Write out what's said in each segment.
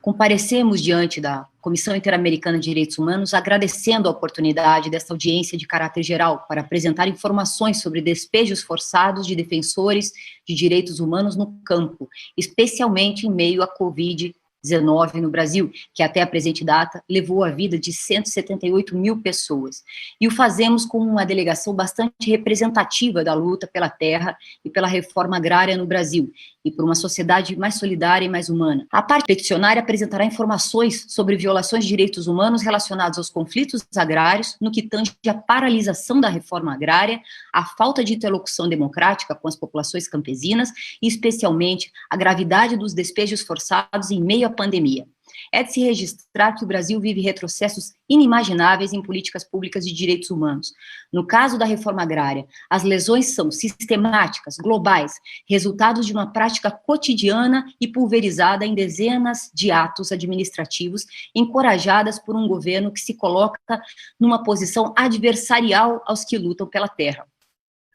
Comparecemos diante da Comissão Interamericana de Direitos Humanos, agradecendo a oportunidade desta audiência de caráter geral para apresentar informações sobre despejos forçados de defensores de direitos humanos no campo, especialmente em meio à Covid-19 no Brasil, que até a presente data levou a vida de 178 mil pessoas. E o fazemos com uma delegação bastante representativa da luta pela terra e pela reforma agrária no Brasil, e por uma sociedade mais solidária e mais humana. A parte peticionária apresentará informações sobre violações de direitos humanos relacionados aos conflitos agrários, no que tange à paralisação da reforma agrária, a falta de interlocução democrática com as populações campesinas e, especialmente, a gravidade dos despejos forçados em meio à pandemia. É de se registrar que o Brasil vive retrocessos inimagináveis em políticas públicas de direitos humanos. No caso da reforma agrária, as lesões são sistemáticas, globais, resultados de uma prática cotidiana e pulverizada em dezenas de atos administrativos, encorajadas por um governo que se coloca numa posição adversarial aos que lutam pela terra.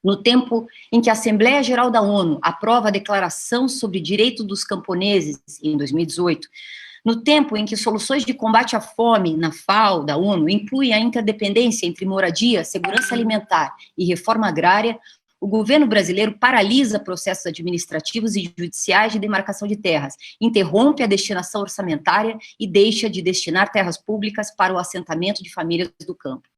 No tempo em que a Assembleia Geral da ONU aprova a Declaração sobre Direitos dos Camponeses, em 2018, no tempo em que soluções de combate à fome na FAO, da ONU, incluem a interdependência entre moradia, segurança alimentar e reforma agrária, o governo brasileiro paralisa processos administrativos e judiciais de demarcação de terras, interrompe a destinação orçamentária e deixa de destinar terras públicas para o assentamento de famílias do campo.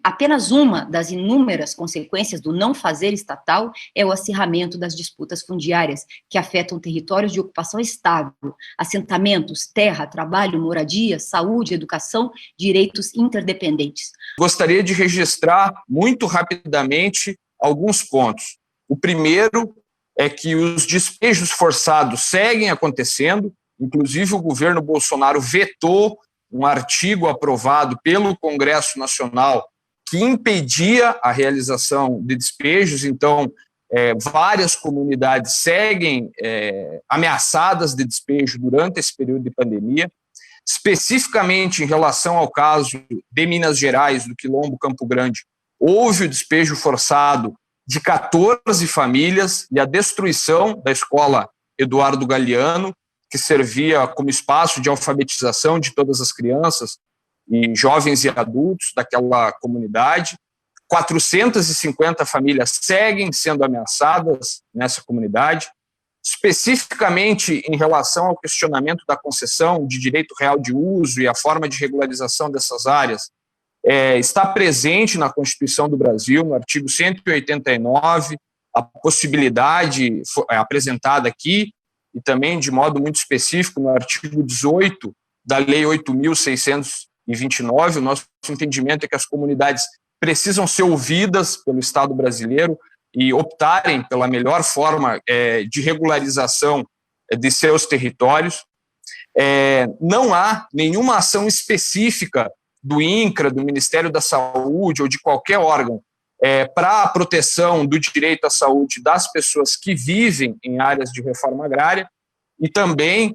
Apenas uma das inúmeras consequências do não fazer estatal é o acirramento das disputas fundiárias, que afetam territórios de ocupação estável, assentamentos, terra, trabalho, moradia, saúde, educação, direitos interdependentes. Gostaria de registrar muito rapidamente alguns pontos. O primeiro é que os despejos forçados seguem acontecendo, inclusive o governo Bolsonaro vetou um artigo aprovado pelo Congresso Nacional que impedia a realização de despejos. Então, várias comunidades seguem ameaçadas de despejo durante esse período de pandemia. Especificamente em relação ao caso de Minas Gerais, do Quilombo Campo Grande, houve o despejo forçado de 14 famílias e a destruição da escola Eduardo Galeano, que servia como espaço de alfabetização de todas as crianças e jovens e adultos daquela comunidade. 450 famílias seguem sendo ameaçadas nessa comunidade. Especificamente em relação ao questionamento da concessão de direito real de uso e a forma de regularização dessas áreas, está presente na Constituição do Brasil, no artigo 189, a possibilidade apresentada aqui, e também de modo muito específico no artigo 18 da Lei 8.629, o nosso entendimento é que as comunidades precisam ser ouvidas pelo Estado brasileiro e optarem pela melhor forma de regularização de seus territórios. Não há nenhuma ação específica do INCRA, do Ministério da Saúde ou de qualquer órgão para a proteção do direito à saúde das pessoas que vivem em áreas de reforma agrária, e também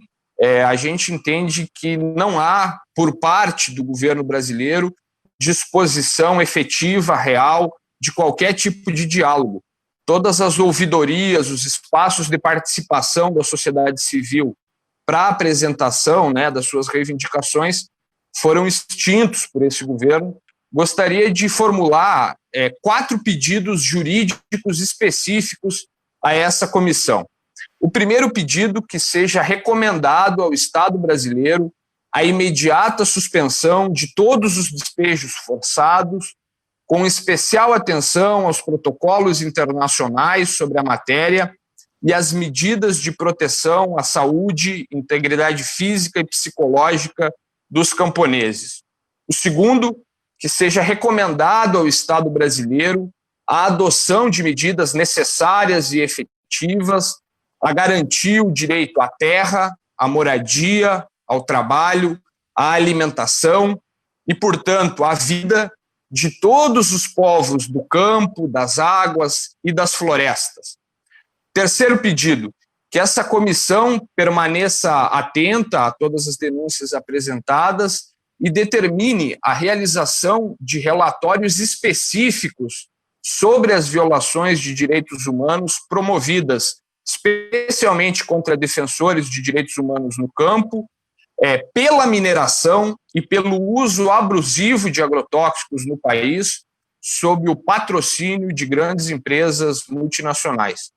a gente entende que não há, por parte do governo brasileiro, disposição efetiva, real, de qualquer tipo de diálogo. Todas as ouvidorias, os espaços de participação da sociedade civil para a apresentação das suas reivindicações foram extintos por esse governo. Gostaria de formular 4 pedidos jurídicos específicos a essa comissão. O primeiro pedido, que seja recomendado ao Estado brasileiro a imediata suspensão de todos os despejos forçados, com especial atenção aos protocolos internacionais sobre a matéria e às medidas de proteção à saúde, integridade física e psicológica dos camponeses. O segundo, que seja recomendado ao Estado brasileiro a adoção de medidas necessárias e efetivas a garantir o direito à terra, à moradia, ao trabalho, à alimentação e, portanto, à vida de todos os povos do campo, das águas e das florestas. Terceiro pedido, que essa comissão permaneça atenta a todas as denúncias apresentadas e determine a realização de relatórios específicos sobre as violações de direitos humanos promovidas especialmente contra defensores de direitos humanos no campo pela mineração e pelo uso abusivo de agrotóxicos no país, sob o patrocínio de grandes empresas multinacionais.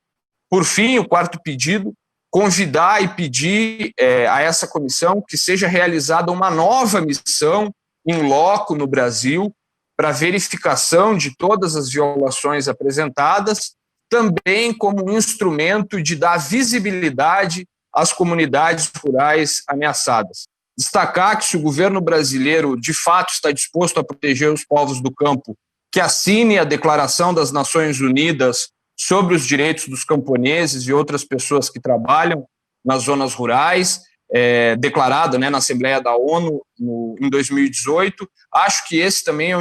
Por fim, o quarto pedido, convidar e pedir a essa comissão que seja realizada uma nova missão in loco no Brasil para verificação de todas as violações apresentadas, também como um instrumento de dar visibilidade às comunidades rurais ameaçadas. Destacar que se o governo brasileiro de fato está disposto a proteger os povos do campo, que assine a Declaração das Nações Unidas sobre os direitos dos camponeses e outras pessoas que trabalham nas zonas rurais, declarada, na Assembleia da ONU em 2018. Acho que esse também é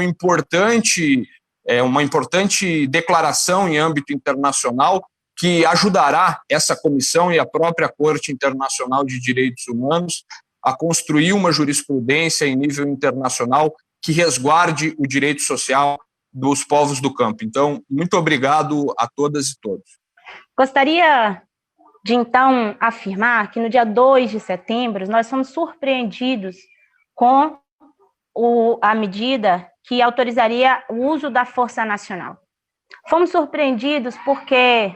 uma importante declaração em âmbito internacional que ajudará essa comissão e a própria Corte Internacional de Direitos Humanos a construir uma jurisprudência em nível internacional que resguarde o direito social dos povos do campo. Então, muito obrigado a todas e todos. Gostaria de, então, afirmar que no dia 2 de setembro nós fomos surpreendidos com a medida que autorizaria o uso da Força Nacional. Fomos surpreendidos porque,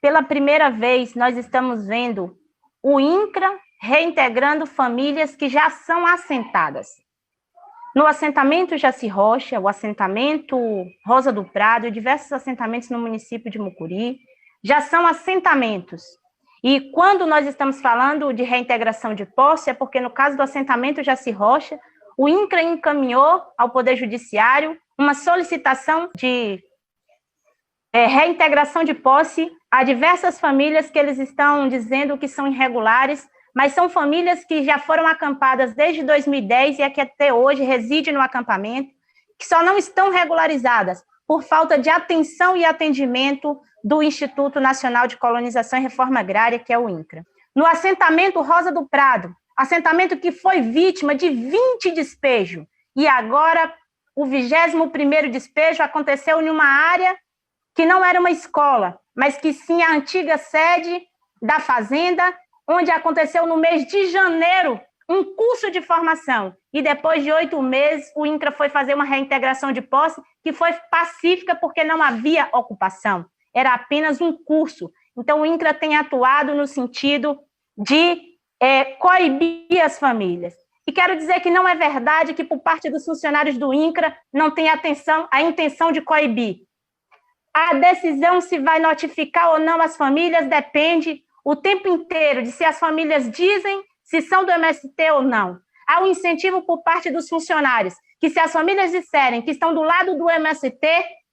pela primeira vez, nós estamos vendo o INCRA reintegrando famílias que já são assentadas. No assentamento Jaci Rocha, o assentamento Rosa do Prado e diversos assentamentos no município de Mucuri, já são assentamentos. E quando nós estamos falando de reintegração de posse, é porque no caso do assentamento Jaci Rocha, o INCRA encaminhou ao Poder Judiciário uma solicitação de reintegração de posse a diversas famílias que eles estão dizendo que são irregulares, mas são famílias que já foram acampadas desde 2010 e que até hoje residem no acampamento, que só não estão regularizadas por falta de atenção e atendimento do Instituto Nacional de Colonização e Reforma Agrária, que é o INCRA. No assentamento Rosa do Prado, assentamento que foi vítima de 20 despejos, e agora o 21º despejo aconteceu em uma área que não era uma escola, mas que sim a antiga sede da fazenda, onde aconteceu no mês de janeiro um curso de formação, e depois de 8 meses o INCRA foi fazer uma reintegração de posse que foi pacífica porque não havia ocupação, era apenas um curso. Então o INCRA tem atuado no sentido de coibir as famílias. E quero dizer que não é verdade que por parte dos funcionários do INCRA não tem a intenção de coibir. A decisão se vai notificar ou não as famílias depende o tempo inteiro de se as famílias dizem se são do MST ou não. Há um incentivo por parte dos funcionários, que se as famílias disserem que estão do lado do MST,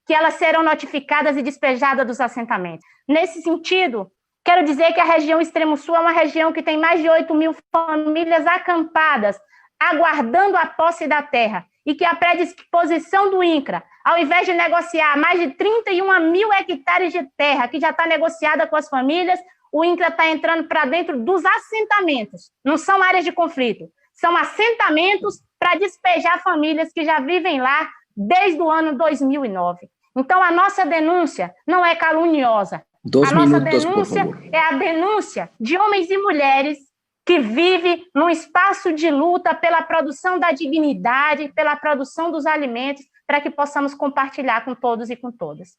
que elas serão notificadas e despejadas dos assentamentos. Nesse sentido, quero dizer que a região Extremo Sul é uma região que tem mais de 8.000 famílias acampadas, aguardando a posse da terra, e que a predisposição do INCRA, ao invés de negociar mais de 31.000 hectares de terra, que já está negociada com as famílias, o INCRA está entrando para dentro dos assentamentos. Não são áreas de conflito, são assentamentos para despejar famílias que já vivem lá desde o ano 2009. Então, a nossa denúncia não é caluniosa. A nossa denúncia é a denúncia de homens e mulheres que vivem num espaço de luta pela produção da dignidade, pela produção dos alimentos, para que possamos compartilhar com todos e com todas.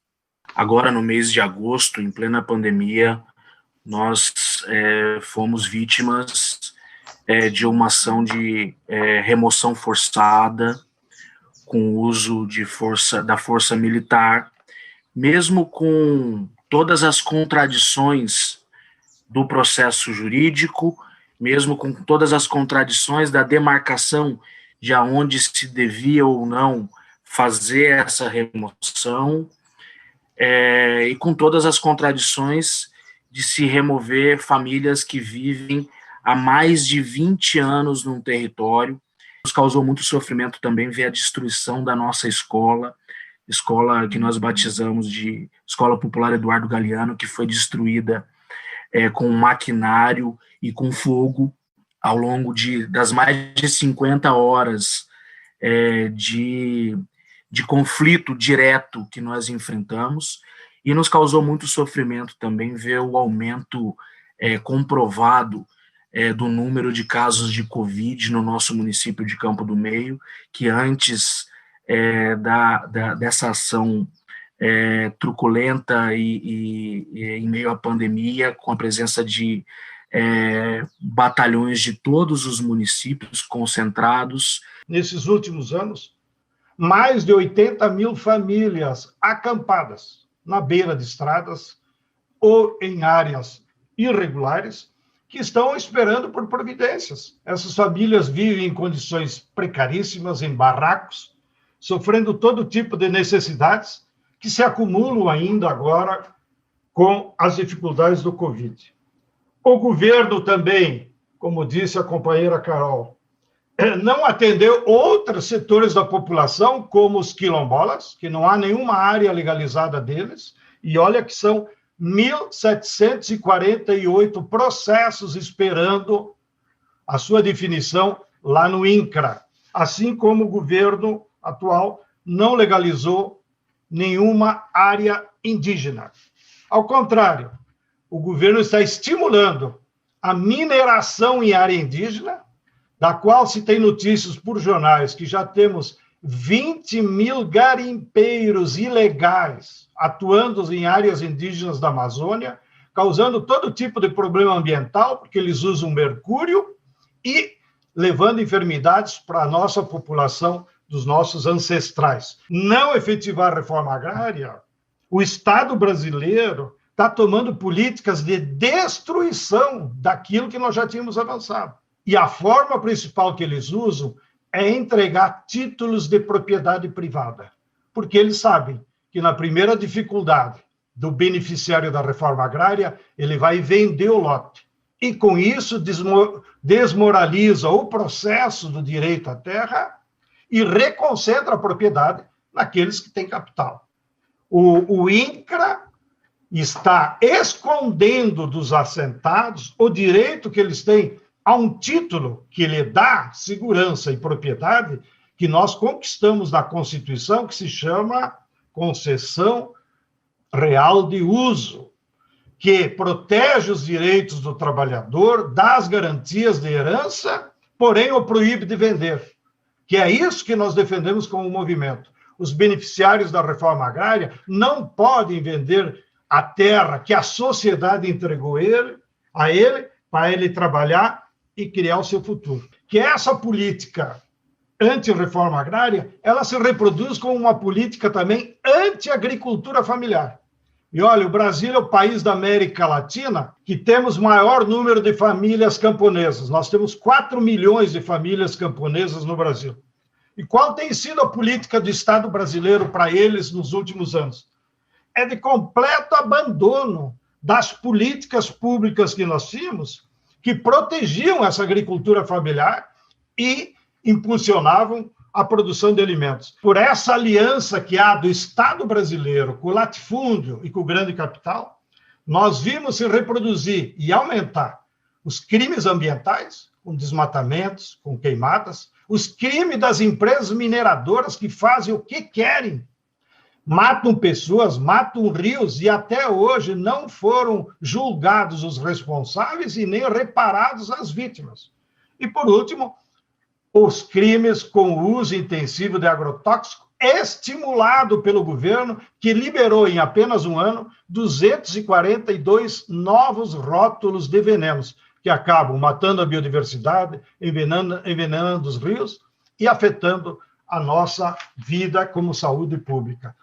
Agora, no mês de agosto, em plena pandemia, nós fomos vítimas de uma ação de remoção forçada com o uso da força militar, mesmo com todas as contradições do processo jurídico, mesmo com todas as contradições da demarcação de aonde se devia ou não fazer essa remoção, e com todas as contradições de se remover famílias que vivem há mais de 20 anos num território. Nos causou muito sofrimento também ver a destruição da nossa escola que nós batizamos de Escola Popular Eduardo Galeano, que foi destruída com maquinário e com fogo ao longo das mais de 50 horas de conflito direto que nós enfrentamos. E nos causou muito sofrimento também ver o aumento comprovado do número de casos de Covid no nosso município de Campo do Meio, que antes dessa ação truculenta e em meio à pandemia, com a presença de batalhões de todos os municípios concentrados. Nesses últimos anos, mais de 80 mil famílias acampadas na beira de estradas ou em áreas irregulares que estão esperando por providências. Essas famílias vivem em condições precaríssimas, em barracos, sofrendo todo tipo de necessidades que se acumulam ainda agora com as dificuldades do Covid. O governo também, como disse a companheira Carol, não atendeu outros setores da população, como os quilombolas, que não há nenhuma área legalizada deles, e olha que são 1.748 processos esperando a sua definição lá no INCRA, assim como o governo atual não legalizou nenhuma área indígena. Ao contrário, o governo está estimulando a mineração em área indígena, da qual se tem notícias por jornais que já temos 20 mil garimpeiros ilegais atuando em áreas indígenas da Amazônia, causando todo tipo de problema ambiental, porque eles usam mercúrio e levando enfermidades para a nossa população, dos nossos ancestrais. Não efetivar a reforma agrária, o Estado brasileiro está tomando políticas de destruição daquilo que nós já tínhamos avançado. E a forma principal que eles usam é entregar títulos de propriedade privada, porque eles sabem que na primeira dificuldade do beneficiário da reforma agrária, ele vai vender o lote. E com isso desmoraliza o processo do direito à terra e reconcentra a propriedade naqueles que têm capital. O INCRA está escondendo dos assentados o direito que eles têm a um título que lhe dá segurança e propriedade que nós conquistamos na Constituição, que se chama concessão real de uso, que protege os direitos do trabalhador, dá as garantias de herança, porém o proíbe de vender. Que é isso que nós defendemos como movimento. Os beneficiários da reforma agrária não podem vender a terra que a sociedade entregou a ele para ele trabalhar e criar o seu futuro. Que essa política anti-reforma agrária, ela se reproduz como uma política também anti-agricultura familiar. E olha, o Brasil é o país da América Latina que temos maior número de famílias camponesas. Nós temos 4 milhões de famílias camponesas no Brasil. E qual tem sido a política do Estado brasileiro para eles nos últimos anos? É de completo abandono das políticas públicas que nós tínhamos, que protegiam essa agricultura familiar e impulsionavam a produção de alimentos. Por essa aliança que há do Estado brasileiro com o latifúndio e com o grande capital, nós vimos se reproduzir e aumentar os crimes ambientais, com desmatamentos, com queimadas, os crimes das empresas mineradoras que fazem o que querem, matam pessoas, matam rios e até hoje não foram julgados os responsáveis e nem reparados as vítimas. E, por último, os crimes com o uso intensivo de agrotóxico, estimulado pelo governo, que liberou em apenas um ano 242 novos rótulos de venenos, que acabam matando a biodiversidade, envenenando os rios e afetando a nossa vida como saúde pública.